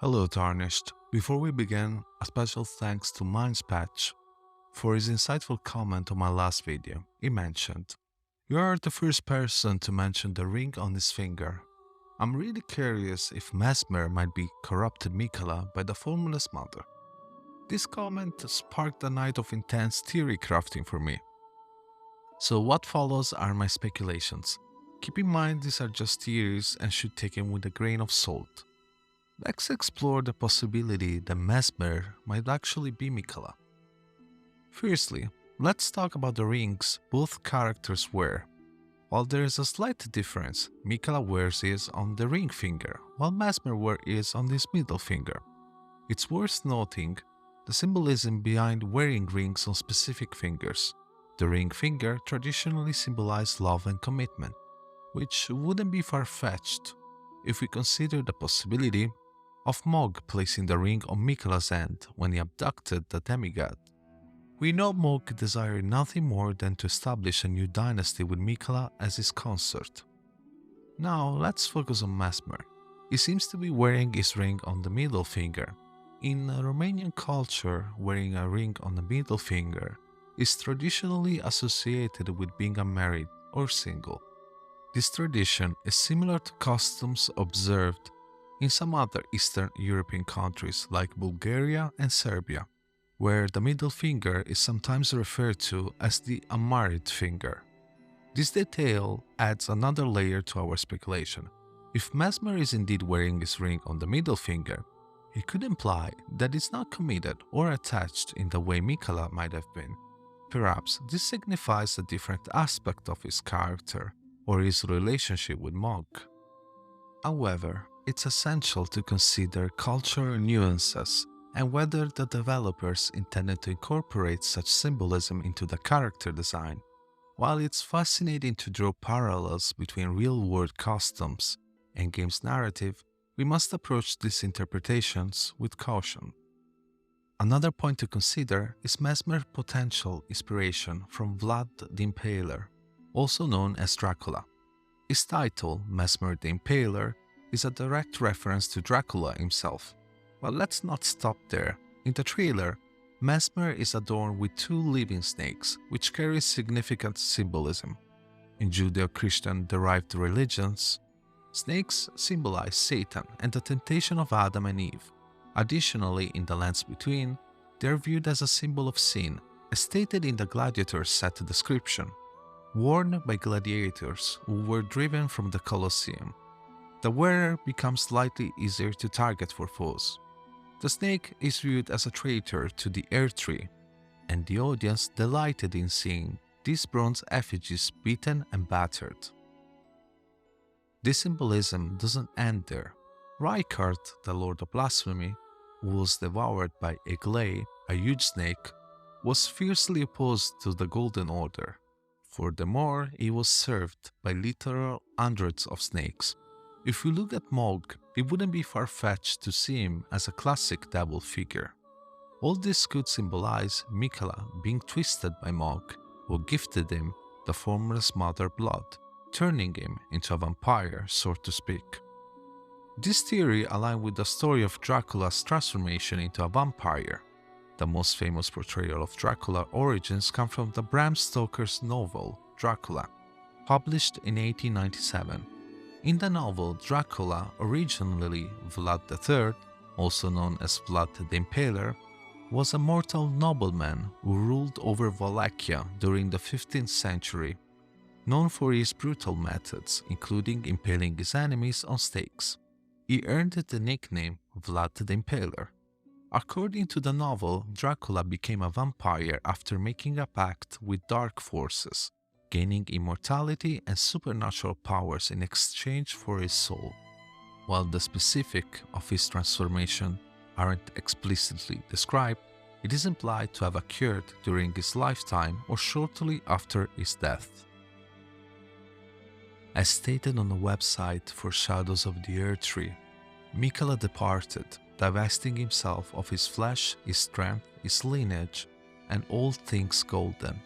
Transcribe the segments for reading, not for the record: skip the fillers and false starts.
Hello Tarnished. Before we begin, a special thanks to Mindspatch for his insightful comment on my last video. He mentioned, "You are the first person to mention the ring on his finger. I'm really curious if Messmer might be corrupted Miquella by the Formless Mother." This comment sparked a night of intense theory crafting for me. So what follows are my speculations. Keep in mind these are just theories and should take them with a grain of salt. Let's explore the possibility that Messmer might actually be Miquella. Firstly, let's talk about the rings both characters wear. While there is a slight difference, Miquella wears his on the ring finger, while Messmer wears his on his middle finger. It's worth noting the symbolism behind wearing rings on specific fingers. The ring finger traditionally symbolized love and commitment, which wouldn't be far-fetched if we consider the possibility of Morgott placing the ring on Miquella's hand when he abducted the demigod. We know Morgott desired nothing more than to establish a new dynasty with Miquella as his consort. Now let's focus on Messmer. He seems to be wearing his ring on the middle finger. In Romanian culture, wearing a ring on the middle finger is traditionally associated with being unmarried or single. This tradition is similar to customs observed in some other Eastern European countries like Bulgaria and Serbia, where the middle finger is sometimes referred to as the unmarried finger. This detail adds another layer to our speculation. If Messmer is indeed wearing his ring on the middle finger, it could imply that it's not committed or attached in the way Miquella might have been. Perhaps this signifies a different aspect of his character or his relationship with Morgott. However, it's essential to consider cultural nuances and whether the developers intended to incorporate such symbolism into the character design. While it's fascinating to draw parallels between real-world customs and game's narrative, we must approach these interpretations with caution. Another point to consider is Messmer's potential inspiration from Vlad the Impaler, also known as Dracula. His title, Mesmer the Impaler, is a direct reference to Dracula himself. But let's not stop there. In the trailer, Messmer is adorned with two living snakes, which carry significant symbolism. In Judeo-Christian derived religions, snakes symbolize Satan and the temptation of Adam and Eve. Additionally, in the lands between, they are viewed as a symbol of sin, as stated in the gladiator's set description, worn by gladiators who were driven from the Colosseum. The wearer becomes slightly easier to target for foes. The snake is viewed as a traitor to the Erdtree, and the audience delighted in seeing these bronze effigies beaten and battered. This symbolism doesn't end there. Rycart, the Lord of Blasphemy, who was devoured by Eglay, a huge snake, was fiercely opposed to the Golden Order. Furthermore, he was served by literal hundreds of snakes. If we look at Morgott, it wouldn't be far-fetched to see him as a classic devil figure. All this could symbolize Miquella being twisted by Morgott, who gifted him the Formless Mother blood, turning him into a vampire, so to speak. This theory aligns with the story of Dracula's transformation into a vampire. The most famous portrayal of Dracula's origins come from the Bram Stoker's novel, Dracula, published in 1897. In the novel, Dracula, originally Vlad III, also known as Vlad the Impaler, was a mortal nobleman who ruled over Wallachia during the 15th century, known for his brutal methods, including impaling his enemies on stakes. He earned the nickname Vlad the Impaler. According to the novel, Dracula became a vampire after making a pact with dark forces, gaining immortality and supernatural powers in exchange for his soul. While the specifics of his transformation aren't explicitly described, it is implied to have occurred during his lifetime or shortly after his death. As stated on the website for Shadows of the Erdtree, Miquella departed, divesting himself of his flesh, his strength, his lineage, and all things golden.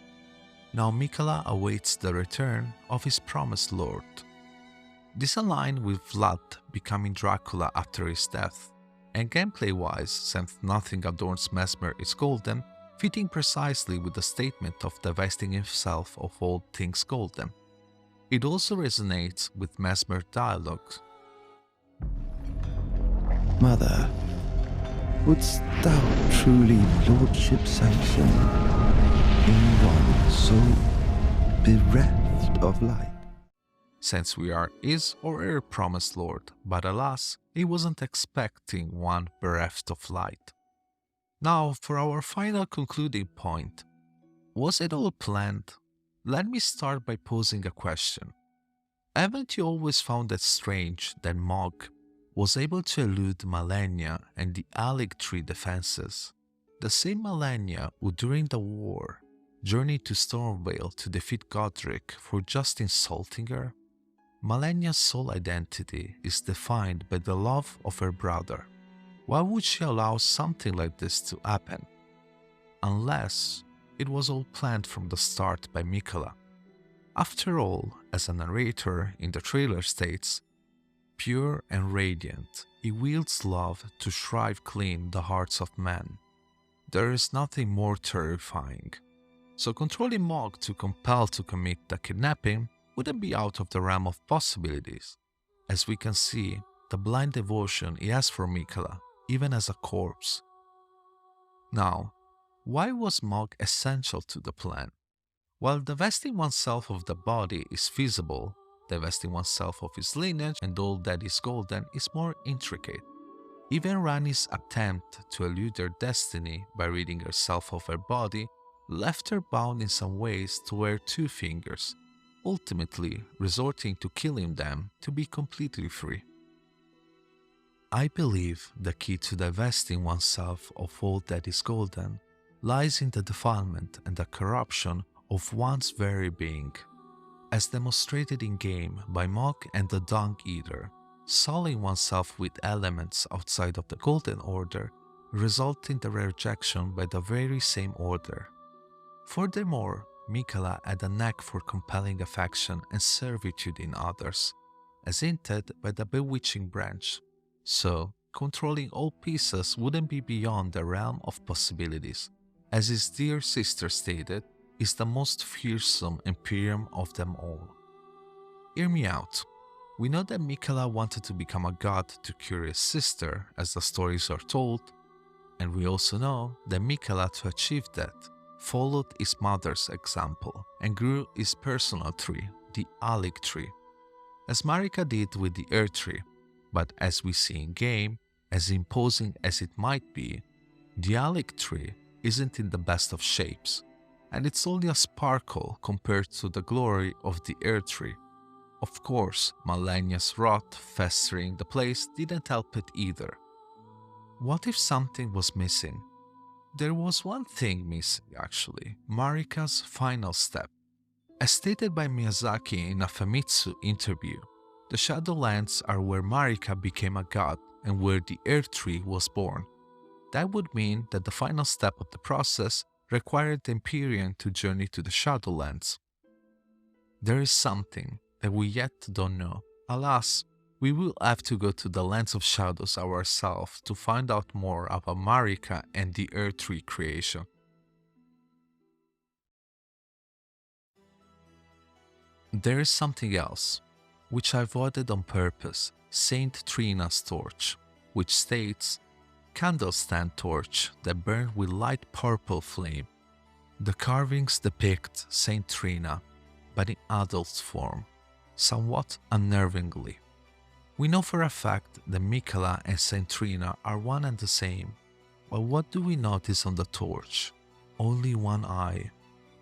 Now Miquella awaits the return of his promised lord. This aligned with Vlad becoming Dracula after his death. And gameplay-wise, since nothing adorns Messmer is golden, fitting precisely with the statement of divesting himself of all things golden. It also resonates with Messmer dialogues. Mother, wouldst thou truly lordship sanction in one so bereft of light? Since we are his or her promised lord, but alas, he wasn't expecting one bereft of light. Now for our final concluding point. Was it all planned? Let me start by posing a question. Haven't you always found it strange that Morgott was able to elude Malenia and the Erdtree defenses? The same Malenia who during the war journeyed to Stormvale to defeat Godwyn for just insulting her? Malenia's sole identity is defined by the love of her brother. Why would she allow something like this to happen? Unless it was all planned from the start by Miquella. After all, as a narrator in the trailer states, pure and radiant, he wields love to shrive clean the hearts of men. There is nothing more terrifying. So controlling Morgott to compel to commit the kidnapping wouldn't be out of the realm of possibilities. As we can see, the blind devotion he has for Miquella, even as a corpse. Now, why was Morgott essential to the plan? While divesting oneself of the body is feasible, divesting oneself of his lineage and all that is golden is more intricate. Even Ranni's attempt to elude her destiny by ridding herself of her body left her bound in some ways to wear two fingers, ultimately resorting to killing them to be completely free. I believe the key to divesting oneself of all that is golden lies in the defilement and the corruption of one's very being, as demonstrated in-game by Morgott and the Dung Eater, sullying oneself with elements outside of the Golden Order, resulting in the rejection by the very same order. Furthermore, Miquella had a knack for compelling affection and servitude in others, as hinted by the bewitching branch, so controlling all pieces wouldn't be beyond the realm of possibilities. As his dear sister stated, is the most fearsome Imperium of them all. Hear me out. We know that Miquella wanted to become a god to cure his sister, as the stories are told, and we also know that Miquella, to achieve that, followed his mother's example and grew his personal tree, the Erdtree, as Marika did with the Erdtree. But as we see in-game, as imposing as it might be, the Erdtree isn't in the best of shapes, and it's only a sparkle compared to the glory of the Erdtree. Of course, Malenia's rot festering the place didn't help it either. What if something was missing? There was one thing missing actually, Marika's final step. As stated by Miyazaki in a Famitsu interview, the Shadowlands are where Marika became a god and where the Erdtree was born. That would mean that the final step of the process required the Empyrean to journey to the Shadowlands. There is something that we yet don't know. Alas, we will have to go to the Lands of Shadows ourselves to find out more about Marika and the Erdtree creation. There is something else, which I avoided on purpose, Saint Trina's torch, which states, candle stand torch that burned with light purple flame. The carvings depict Saint Trina, but in adult form, somewhat unnervingly. We know for a fact that Miquella and Saint Trina are one and the same, but what do we notice on the torch? Only one eye.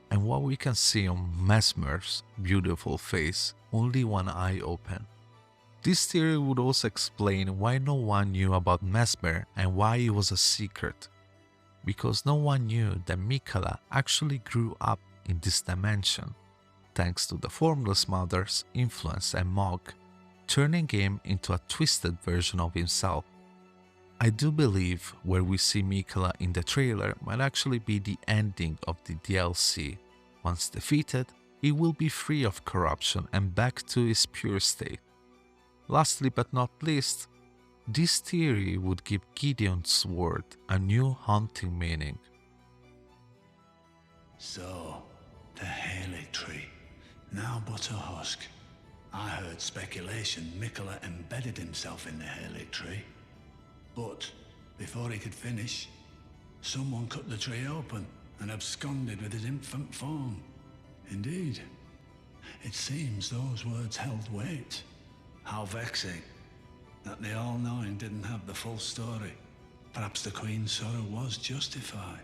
And what we can see on Messmer's beautiful face, only one eye open. This theory would also explain why no one knew about Messmer and why he was a secret. Because no one knew that Miquella actually grew up in this dimension, thanks to the Formless Mother's influence and Morgott, turning him into a twisted version of himself. I do believe where we see Miquella in the trailer might actually be the ending of the DLC. Once defeated, he will be free of corruption and back to his pure state. Lastly but not least, This theory would give Gideon's word a new haunting meaning. So, the Erdtree, now but a husk. I heard speculation Miquella embedded himself in the Erdtree. But, before he could finish, someone cut the tree open and absconded with his infant form. Indeed, it seems those words held weight. How vexing that the All-Knowing didn't have the full story. Perhaps the Queen's sorrow was justified.